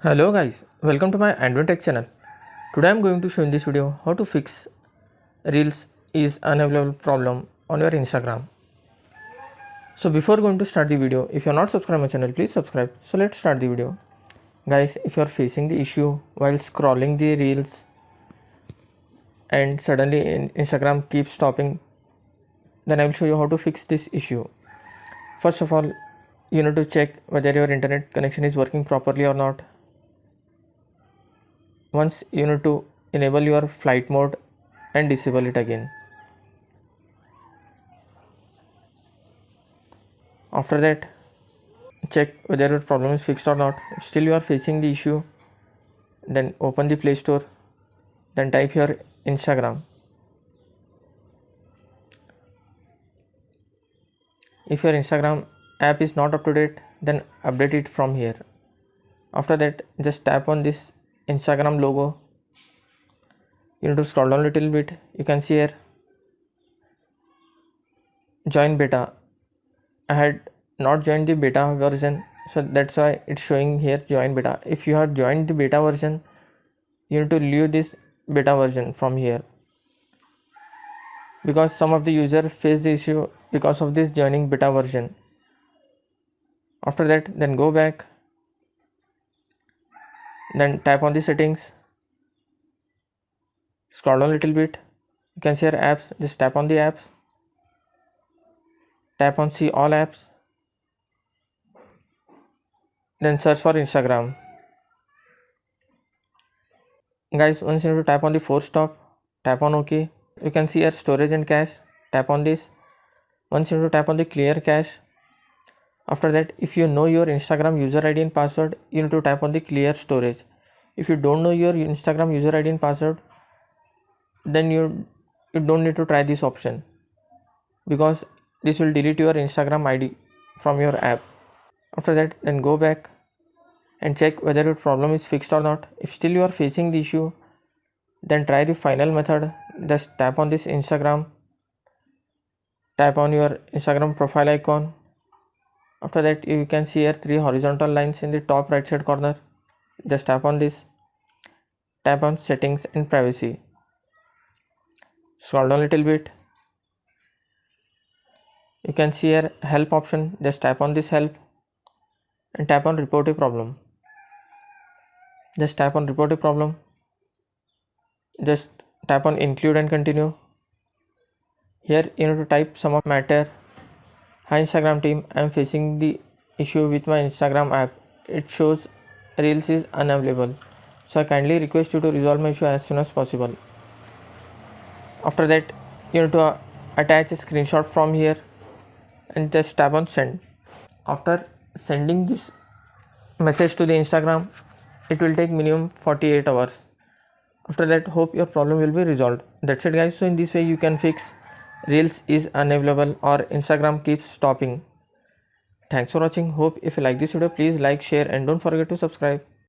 Hello guys, welcome to my AndWin Tech channel. Today I am going to show in this video how to fix Reels is unavailable problem on your Instagram. So before going to start the video, if you are not subscribed my channel, please subscribe. So let's start the video. Guys, if you are facing the issue while scrolling the Reels and suddenly Instagram keeps stopping, then I will show you how to fix this issue. First of all, you need to check whether your internet connection is working properly or not. Once you need to enable your flight mode and disable it again. After that, check whether your problem is fixed or not. If still you are facing the issue, then open the Play Store, then type here Instagram. If your Instagram app is not up to date, then update it from here. After that, just tap on this Instagram logo. You need to scroll down a little bit. You can see here join beta. I had not joined the beta version, so that's why it's showing here join beta. If you have joined the beta version, you need to leave this beta version from here, because some of the users face the issue because of this joining beta version. After that, then go back, then tap on the settings, scroll down a little bit. You can see here apps. Just tap on the apps, tap on see all apps, then search for Instagram. Guys, once you need to tap on the force stop, tap on OK. You can see here storage and cache, tap on this. Once you need to tap on the clear cache. After that, if you know your Instagram user ID and password, you need to tap on the clear storage. If you don't know your Instagram user ID and password, then you don't need to try this option, because this will delete your Instagram ID from your app. After that, then go back and check whether your problem is fixed or not. If still you are facing the issue, then try the final method. Just tap on this Instagram, tap on your Instagram profile icon. After that, you can see here 3 horizontal lines in the top right side corner. Just tap on this, tap on settings and privacy, scroll down a little bit. You can see here help option. Just tap on this help and tap on report a problem. Just tap on report a problem. Just tap on include and continue. Here you need to type some of matter. Hi Instagram team, I am facing the issue with my Instagram app. It shows Reels is unavailable. So I kindly request you to resolve my issue as soon as possible. After that, you need to attach a screenshot from here and just tap on send. After sending this message to the Instagram, it will take minimum 48 hours. After that, hope your problem will be resolved. That's it guys. So in this way you can fix Reels is unavailable or Instagram keeps stopping. Thanks for watching. Hope if you like this video, please like, share and don't forget to subscribe.